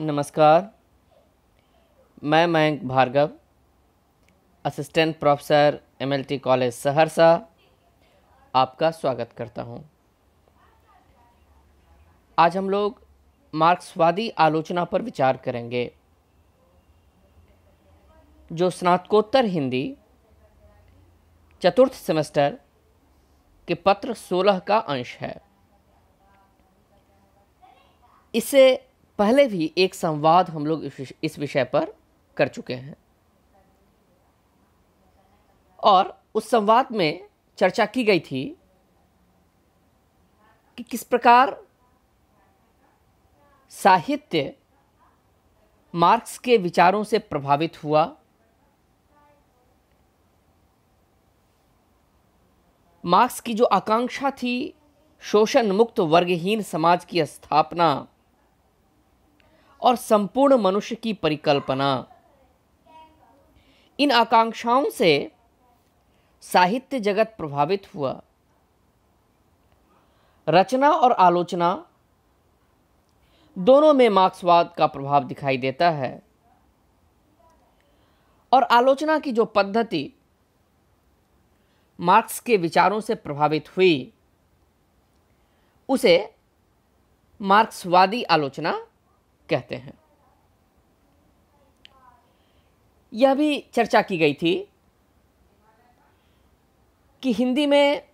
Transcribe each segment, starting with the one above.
नमस्कार। मैं Mayank Bhargav, assistant professor MLT college Saharsa, आपका स्वागत करता हूं। आज हम लोग मार्क्सवादी आलोचना पर विचार करेंगे, जो स्नातकोत्तर हिंदी चतुर्थ सेमेस्टर के पत्र 16 का अंश है। इससे पहले भी एक संवाद हम लोग इस विषय पर कर चुके हैं और उस संवाद में चर्चा की गई थी कि किस प्रकार साहित्य मार्क्स के विचारों से प्रभावित हुआ। मार्क्स की जो आकांक्षा थी शोषण मुक्त वर्गहीन समाज की स्थापना और संपूर्ण मनुष्य की परिकल्पना, इन आकांक्षाओं से साहित्य जगत प्रभावित हुआ। रचना और आलोचना दोनों में मार्क्सवाद का प्रभाव दिखाई देता है और आलोचना की जो पद्धति मार्क्स के विचारों से प्रभावित हुई उसे मार्क्सवादी आलोचना कहते हैं। यह भी चर्चा की गई थी कि हिंदी में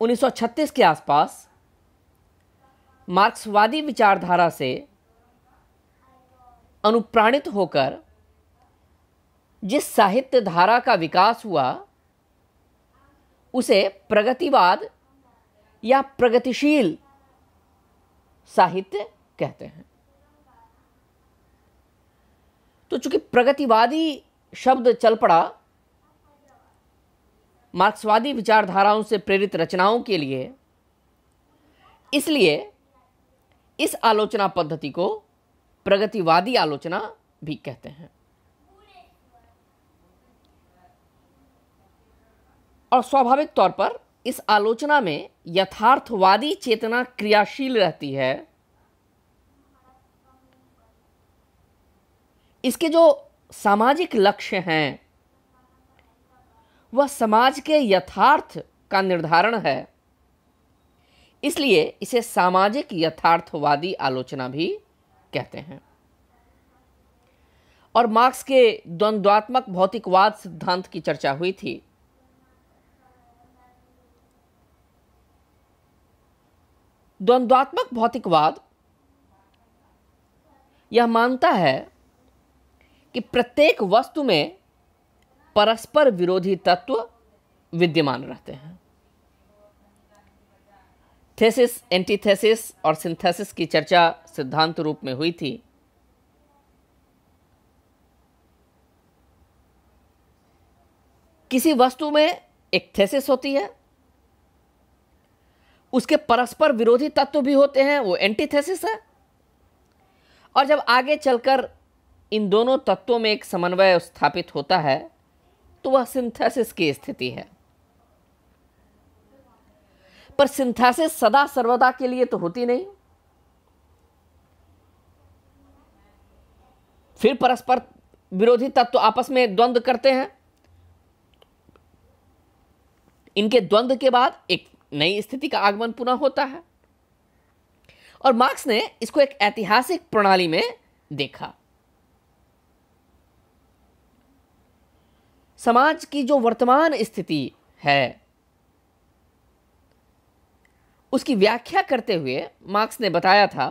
1936 के आसपास मार्क्सवादी विचारधारा से अनुप्राणित होकर जिस साहित्य धारा का विकास हुआ उसे प्रगतिवाद या प्रगतिशील साहित्य कहते हैं। तो चूंकि प्रगतिवादी शब्द चल पड़ा मार्क्सवादी विचारधाराओं से प्रेरित रचनाओं के लिए, इसलिए इस आलोचना पद्धति को प्रगतिवादी आलोचना भी कहते हैं। और स्वाभाविक तौर पर इस आलोचना में यथार्थवादी चेतना क्रियाशील रहती है। इसके जो सामाजिक लक्ष्य हैं वह समाज के यथार्थ का निर्धारण है, इसलिए इसे सामाजिक यथार्थवादी आलोचना भी कहते हैं। और मार्क्स के द्वंद्वात्मक भौतिकवाद सिद्धांत की चर्चा हुई थी। द्वंद्वात्मक भौतिकवाद यह मानता है कि प्रत्येक वस्तु में परस्पर विरोधी तत्व विद्यमान रहते हैं। थेसिस, एंटीथेसिस और सिंथेसिस की चर्चा सिद्धांत रूप में हुई थी। किसी वस्तु में एक थेसिस होती है, उसके परस्पर विरोधी तत्व भी होते हैं, वो एंटीथेसिस है। और जब आगे चलकर इन दोनों तत्वों में एक समन्वय स्थापित होता है तो वह सिंथेसिस की स्थिति है। पर सिंथेसिस सदा सर्वदा के लिए तो होती नहीं। फिर परस्पर विरोधी तत्व आपस में द्वंद्व करते हैं। इनके द्वंद्व के बाद एक नई स्थिति का आगमन पुनः होता है। और मार्क्स ने इसको एक ऐतिहासिक प्रणाली में देखा। समाज की जो वर्तमान स्थिति है उसकी व्याख्या करते हुए मार्क्स ने बताया था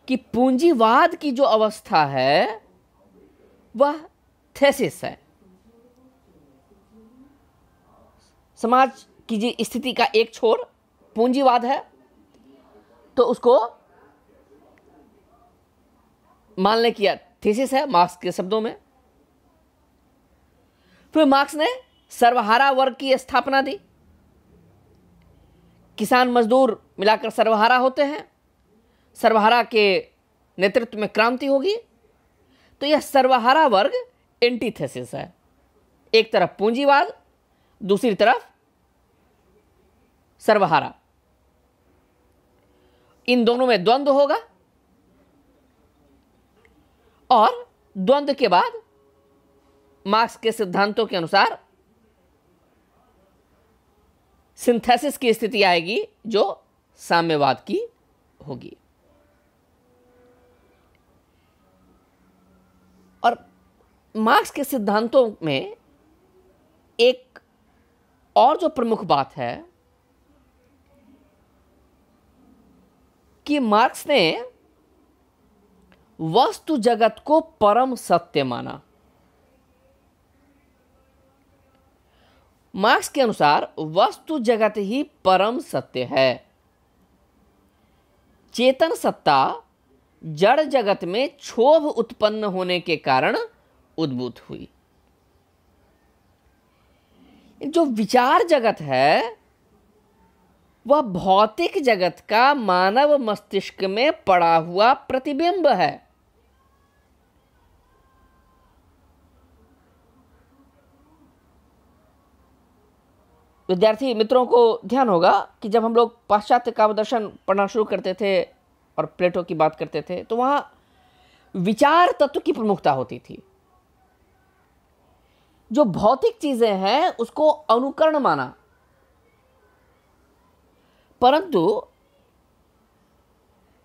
कि पूंजीवाद की जो अवस्था है वह थेसिस है। समाज की जो स्थिति का एक छोर पूंजीवाद है तो उसको मान ले किया थीसिस है मार्क्स के शब्दों में। फिर मार्क्स ने सर्वहारा वर्ग की स्थापना दी। किसान मजदूर मिलाकर सर्वहारा होते हैं। सर्वहारा के नेतृत्व में क्रांति होगी। तो यह सर्वहारा वर्ग एंटीथेसिस है। एक तरफ पूंजीवाद, दूसरी तरफ सर्वहारा। इन दोनों में द्वंद्व होगा और द्वंद्व के बाद मार्क्स के सिद्धांतों के अनुसार सिंथेसिस की स्थिति आएगी जो साम्यवाद की होगी। और मार्क्स के सिद्धांतों में एक और जो प्रमुख बात है कि मार्क्स ने वस्तु जगत को परम सत्य माना। मार्क्स के अनुसार वस्तु जगत ही परम सत्य है। चेतन सत्ता जड़ जगत में क्षोभ उत्पन्न होने के कारण उद्भूत हुई। जो विचार जगत है वह भौतिक जगत का मानव मस्तिष्क में पड़ा हुआ प्रतिबिंब है। विद्यार्थी मित्रों को ध्यान होगा कि जब हम लोग पाश्चात्य काव्य दर्शन पढ़ना शुरू करते थे और प्लेटो की बात करते थे तो वहां विचार तत्व की प्रमुखता होती थी। जो भौतिक चीजें हैं उसको अनुकरण माना, परंतु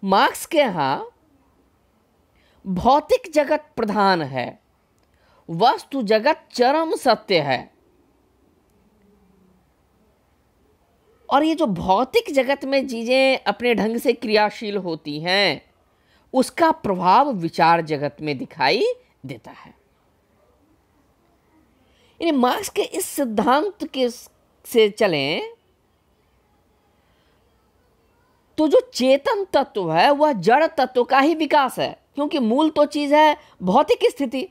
मार्क्स के यहां भौतिक जगत प्रधान है, वस्तु जगत चरम सत्य है। और ये जो भौतिक जगत में चीजें अपने ढंग से क्रियाशील होती हैं उसका प्रभाव विचार जगत में दिखाई देता है। यानी मार्क्स के इस सिद्धांत के से चलें तो जो चेतन तत्व है वह जड़ तत्व का ही विकास है, क्योंकि मूल तो चीज है भौतिक स्थिति।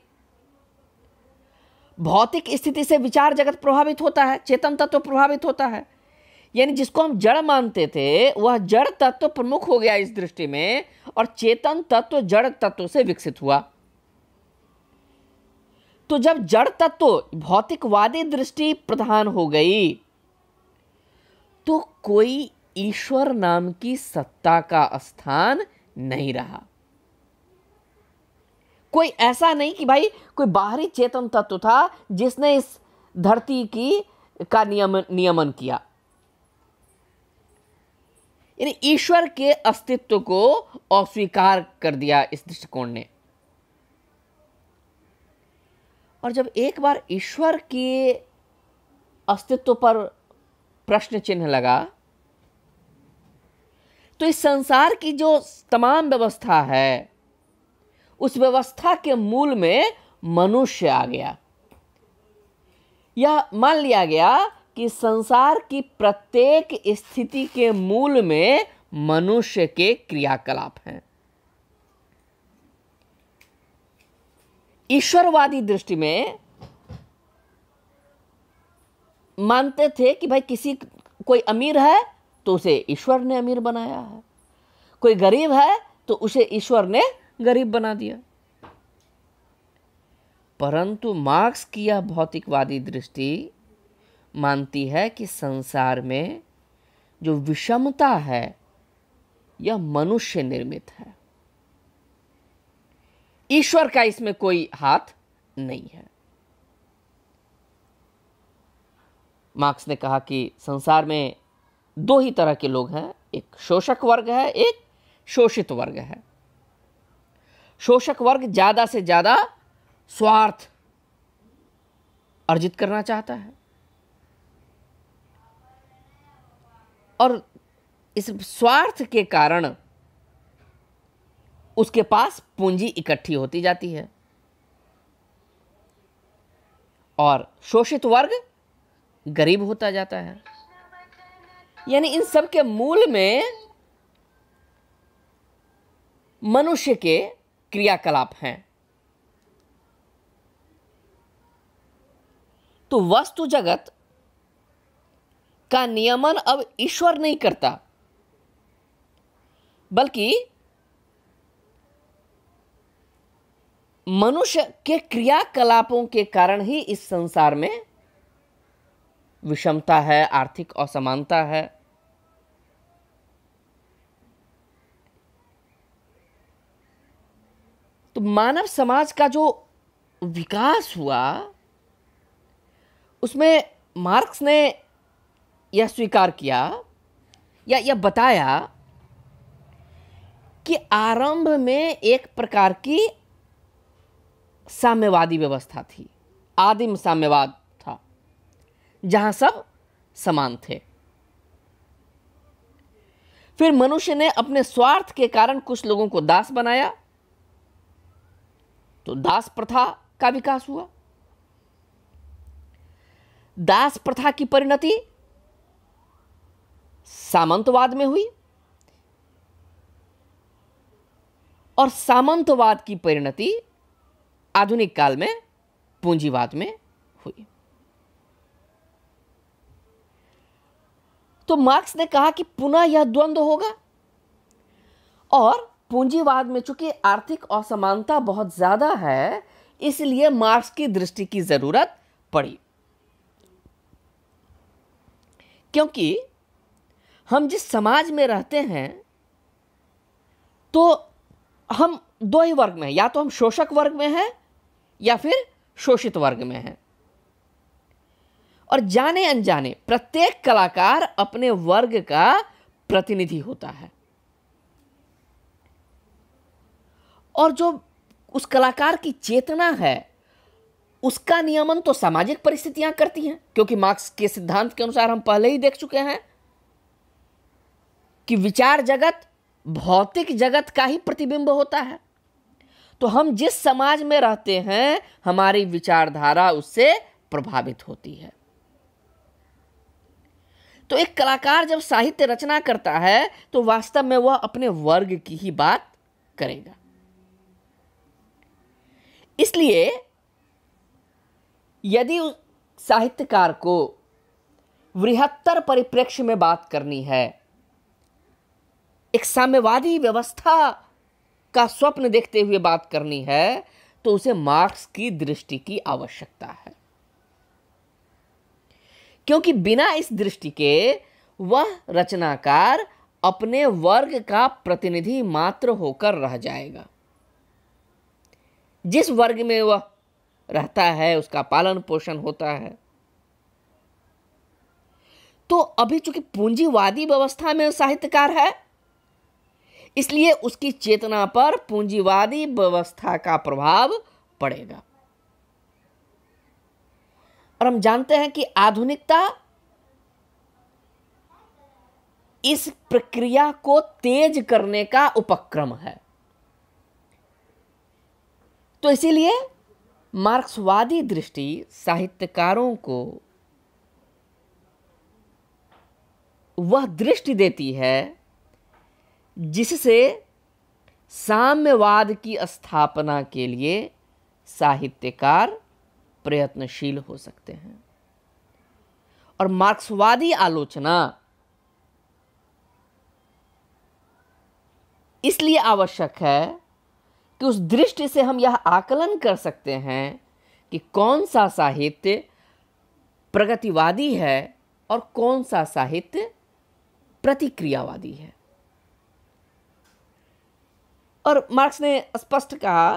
भौतिक स्थिति से विचार जगत प्रभावित होता है, चेतन तत्व प्रभावित होता है। यानी जिसको हम जड़ मानते थे वह जड़ तत्व प्रमुख हो गया इस दृष्टि में, और चेतन तत्व जड़ तत्व से विकसित हुआ। तो जब जड़ तत्व भौतिकवादी दृष्टि प्रधान हो गई तो कोई ईश्वर नाम की सत्ता का स्थान नहीं रहा। कोई ऐसा नहीं कि भाई कोई बाहरी चेतन तत्व था जिसने इस धरती का नियमन किया। यानी ईश्वर के अस्तित्व को अस्वीकार कर दिया इस दृष्टिकोण ने। और जब एक बार ईश्वर के अस्तित्व पर प्रश्न चिन्ह लगा तो इस संसार की जो तमाम व्यवस्था है उस व्यवस्था के मूल में मनुष्य आ गया। यह मान लिया गया कि संसार की प्रत्येक स्थिति के मूल में मनुष्य के क्रियाकलाप हैं। ईश्वरवादी दृष्टि में मानते थे कि भाई कोई अमीर है तो उसे ईश्वर ने अमीर बनाया है, कोई गरीब है तो उसे ईश्वर ने गरीब बना दिया। परंतु मार्क्स की यह भौतिकवादी दृष्टि मानती है कि संसार में जो विषमता है यह मनुष्य निर्मित है, ईश्वर का इसमें कोई हाथ नहीं है। मार्क्स ने कहा कि संसार में दो ही तरह के लोग हैं, एक शोषक वर्ग है, एक शोषित वर्ग है। शोषक वर्ग ज्यादा से ज्यादा स्वार्थ अर्जित करना चाहता है और इस स्वार्थ के कारण उसके पास पूंजी इकट्ठी होती जाती है, और शोषित वर्ग गरीब होता जाता है। यानी इन सब के मूल में मनुष्य के क्रियाकलाप हैं। तो वस्तु जगत का नियमन अब ईश्वर नहीं करता, बल्कि मनुष्य के क्रियाकलापों के कारण ही इस संसार में विषमता है, आर्थिक असमानता है। तो मानव समाज का जो विकास हुआ उसमें मार्क्स ने यह स्वीकार किया या यह बताया कि आरंभ में एक प्रकार की साम्यवादी व्यवस्था थी, आदिम साम्यवाद था, जहां सब समान थे। फिर मनुष्य ने अपने स्वार्थ के कारण कुछ लोगों को दास बनाया, तो दास प्रथा का विकास हुआ। दास प्रथा की परिणति सामंतवाद में हुई और सामंतवाद की परिणति आधुनिक काल में पूंजीवाद में हुई। तो मार्क्स ने कहा कि पुनः यह द्वंद्व होगा और पूंजीवाद में चूंकि आर्थिक असमानता बहुत ज्यादा है, इसलिए मार्क्स की दृष्टि की जरूरत पड़ी। क्योंकि हम जिस समाज में रहते हैं तो हम दो ही वर्ग में हैं, या तो हम शोषक वर्ग में हैं या फिर शोषित वर्ग में हैं। और जाने अनजाने प्रत्येक कलाकार अपने वर्ग का प्रतिनिधि होता है और जो उस कलाकार की चेतना है उसका नियमन तो सामाजिक परिस्थितियां करती हैं, क्योंकि मार्क्स के सिद्धांत के अनुसार हम पहले ही देख चुके हैं कि विचार जगत भौतिक जगत का ही प्रतिबिंब होता है। तो हम जिस समाज में रहते हैं हमारी विचारधारा उससे प्रभावित होती है। तो एक कलाकार जब साहित्य रचना करता है तो वास्तव में वह अपने वर्ग की ही बात करेगा। इसलिए यदि उस साहित्यकार को वृहत्तर परिप्रेक्ष्य में बात करनी है, एक साम्यवादी व्यवस्था का स्वप्न देखते हुए बात करनी है, तो उसे मार्क्स की दृष्टि की आवश्यकता है। क्योंकि बिना इस दृष्टि के वह रचनाकार अपने वर्ग का प्रतिनिधि मात्र होकर रह जाएगा। जिस वर्ग में वह रहता है उसका पालन पोषण होता है। तो अभी चूंकि पूंजीवादी व्यवस्था में साहित्यकार है, इसलिए उसकी चेतना पर पूंजीवादी व्यवस्था का प्रभाव पड़ेगा। और हम जानते हैं कि आधुनिकता इस प्रक्रिया को तेज करने का उपक्रम है। तो इसीलिए मार्क्सवादी दृष्टि साहित्यकारों को वह दृष्टि देती है जिससे साम्यवाद की स्थापना के लिए साहित्यकार प्रयत्नशील हो सकते हैं। और मार्क्सवादी आलोचना इसलिए आवश्यक है कि उस दृष्टि से हम यह आकलन कर सकते हैं कि कौन सा साहित्य प्रगतिवादी है और कौन सा साहित्य प्रतिक्रियावादी है। और मार्क्स ने स्पष्ट कहा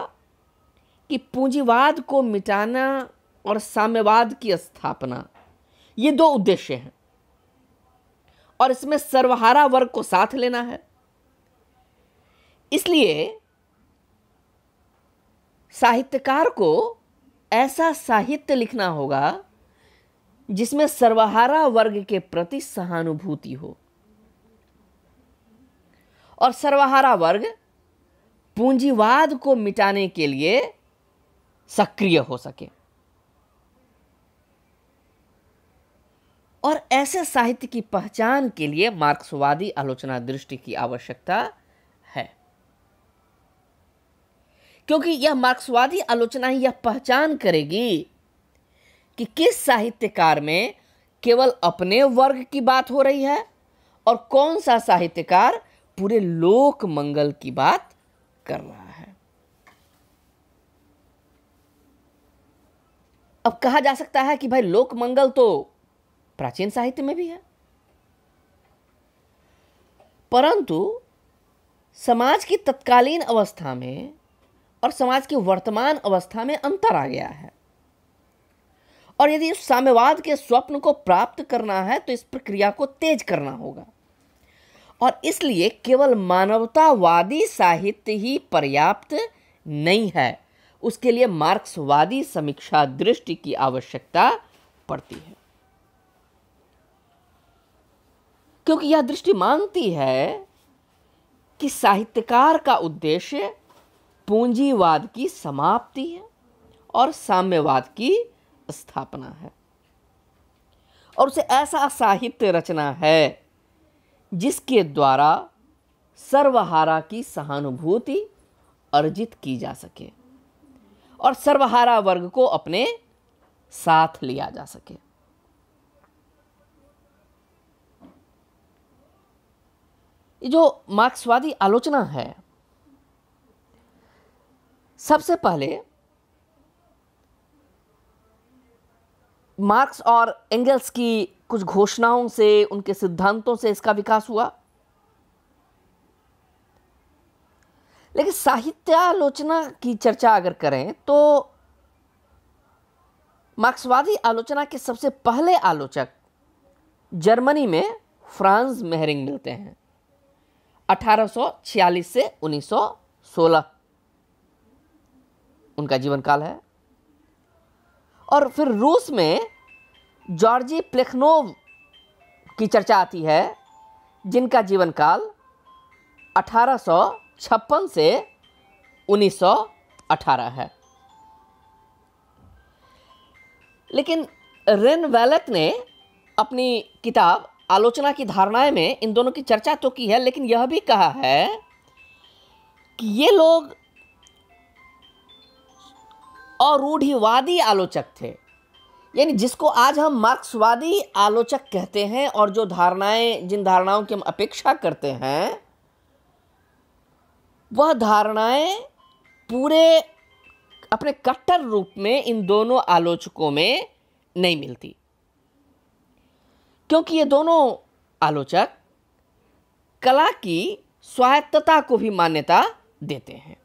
कि पूंजीवाद को मिटाना और साम्यवाद की स्थापना, ये दो उद्देश्य हैं और इसमें सर्वहारा वर्ग को साथ लेना है। इसलिए साहित्यकार को ऐसा साहित्य लिखना होगा जिसमें सर्वहारा वर्ग के प्रति सहानुभूति हो और सर्वहारा वर्ग पूंजीवाद को मिटाने के लिए सक्रिय हो सके। और ऐसे साहित्य की पहचान के लिए मार्क्सवादी आलोचना दृष्टि की आवश्यकता है, क्योंकि यह मार्क्सवादी आलोचना ही यह पहचान करेगी कि किस साहित्यकार में केवल अपने वर्ग की बात हो रही है और कौन सा साहित्यकार पूरे लोक मंगल की बात कर रहा है। अब कहा जा सकता है कि भाई लोक मंगल तो प्राचीन साहित्य में भी है, परंतु समाज की तत्कालीन अवस्था में और समाज की वर्तमान अवस्था में अंतर आ गया है। और यदि उस साम्यवाद के स्वप्न को प्राप्त करना है तो इस प्रक्रिया को तेज करना होगा, और इसलिए केवल मानवतावादी साहित्य ही पर्याप्त नहीं है, उसके लिए मार्क्सवादी समीक्षा दृष्टि की आवश्यकता पड़ती है। क्योंकि यह दृष्टि मानती है कि साहित्यकार का उद्देश्य पूंजीवाद की समाप्ति है और साम्यवाद की स्थापना है, और उसे ऐसा साहित्य रचना है जिसके द्वारा सर्वहारा की सहानुभूति अर्जित की जा सके और सर्वहारा वर्ग को अपने साथ लिया जा सके। ये जो मार्क्सवादी आलोचना है, सबसे पहले मार्क्स और एंगल्स की कुछ घोषणाओं से, उनके सिद्धांतों से इसका विकास हुआ। लेकिन साहित्यालोचना की चर्चा अगर करें तो मार्क्सवादी आलोचना के सबसे पहले आलोचक जर्मनी में फ्रांज मेहरिंग मिलते हैं, 1846 से 1916 उनका जीवन काल है। और फिर रूस में जॉर्जी प्लेखनोव की चर्चा आती है, जिनका जीवन काल 1856 से 1918 है। लेकिन रेन वैलेट ने अपनी किताब आलोचना की धारणाएं में इन दोनों की चर्चा तो की है, लेकिन यह भी कहा है कि ये लोग अरूढ़िवादी आलोचक थे, यानी जिसको आज हम मार्क्सवादी आलोचक कहते हैं, और जो धारणाएं, जिन धारणाओं की हम अपेक्षा करते हैं, वह धारणाएं पूरे अपने कट्टर रूप में इन दोनों आलोचकों में नहीं मिलती, क्योंकि ये दोनों आलोचक कला की स्वायत्तता को भी मान्यता देते हैं।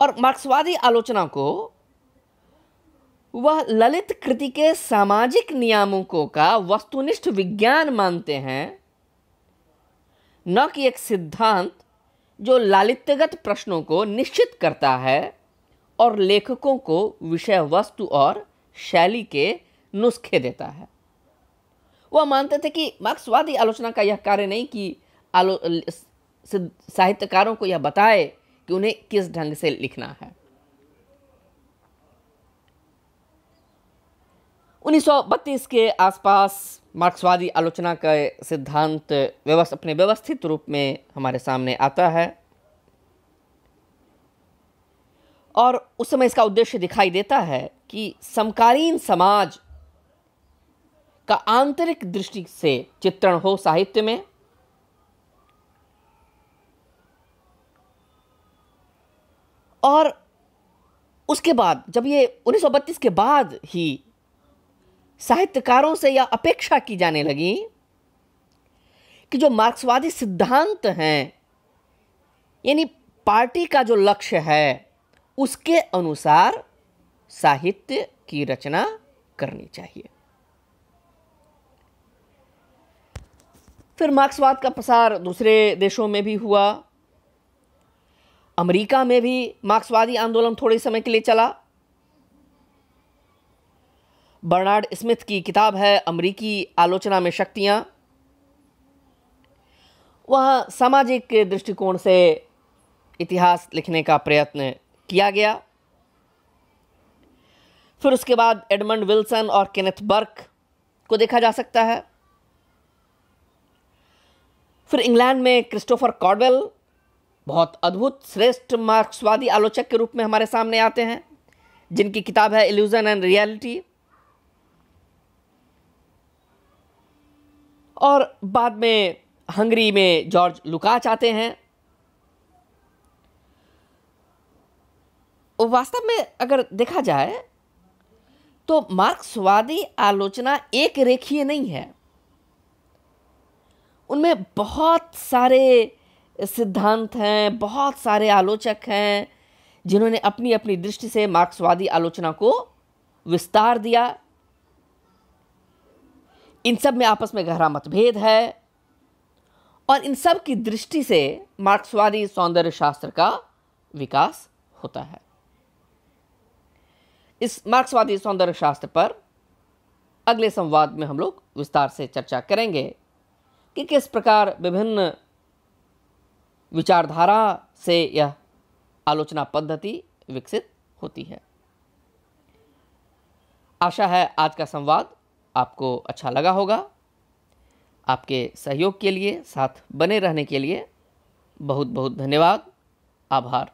और मार्क्सवादी आलोचना को वह ललित कृति के सामाजिक नियामकों का वस्तुनिष्ठ विज्ञान मानते हैं, न कि एक सिद्धांत जो लालित्यगत प्रश्नों को निश्चित करता है और लेखकों को विषय वस्तु और शैली के नुस्खे देता है। वह मानते थे कि मार्क्सवादी आलोचना का यह कार्य नहीं कि साहित्यकारों को यह बताए कि उन्हें किस ढंग से लिखना है। 1932 के आसपास मार्क्सवादी आलोचना का सिद्धांत अपने व्यवस्थित रूप में हमारे सामने आता है, और उस समय इसका उद्देश्य दिखाई देता है कि समकालीन समाज का आंतरिक दृष्टि से चित्रण हो साहित्य में, और उसके बाद जब ये 1932 के बाद ही साहित्यकारों से यह अपेक्षा की जाने लगी कि जो मार्क्सवादी सिद्धांत हैं, यानी पार्टी का जो लक्ष्य है, उसके अनुसार साहित्य की रचना करनी चाहिए। फिर मार्क्सवाद का प्रसार दूसरे देशों में भी हुआ। अमेरिका में भी मार्क्सवादी आंदोलन थोड़े समय के लिए चला। बर्नार्ड स्मिथ की किताब है अमेरिकी आलोचना में शक्तियां। वह सामाजिक दृष्टिकोण से इतिहास लिखने का प्रयत्न किया गया। फिर उसके बाद एडमंड विल्सन और केनेथ बर्क को देखा जा सकता है। फिर इंग्लैंड में क्रिस्टोफर कॉडवेल बहुत अद्भुत श्रेष्ठ मार्क्सवादी आलोचक के रूप में हमारे सामने आते हैं, जिनकी किताब है इल्यूजन एंड रियलिटी। और बाद में हंगरी में जॉर्ज लुकाच आते हैं। वास्तव में अगर देखा जाए तो मार्क्सवादी आलोचना एक रेखीय नहीं है। उनमें बहुत सारे सिद्धांत हैं, बहुत सारे आलोचक हैं जिन्होंने अपनी अपनी दृष्टि से मार्क्सवादी आलोचना को विस्तार दिया। इन सब में आपस में गहरा मतभेद है और इन सब की दृष्टि से मार्क्सवादी सौंदर्य शास्त्र का विकास होता है। इस मार्क्सवादी सौंदर्य शास्त्र पर अगले संवाद में हम लोग विस्तार से चर्चा करेंगे कि किस प्रकार विभिन्न विचारधारा से यह आलोचना पद्धति विकसित होती है। आशा है आज का संवाद आपको अच्छा लगा होगा। आपके सहयोग के लिए, साथ बने रहने के लिए बहुत बहुत धन्यवाद, आभार।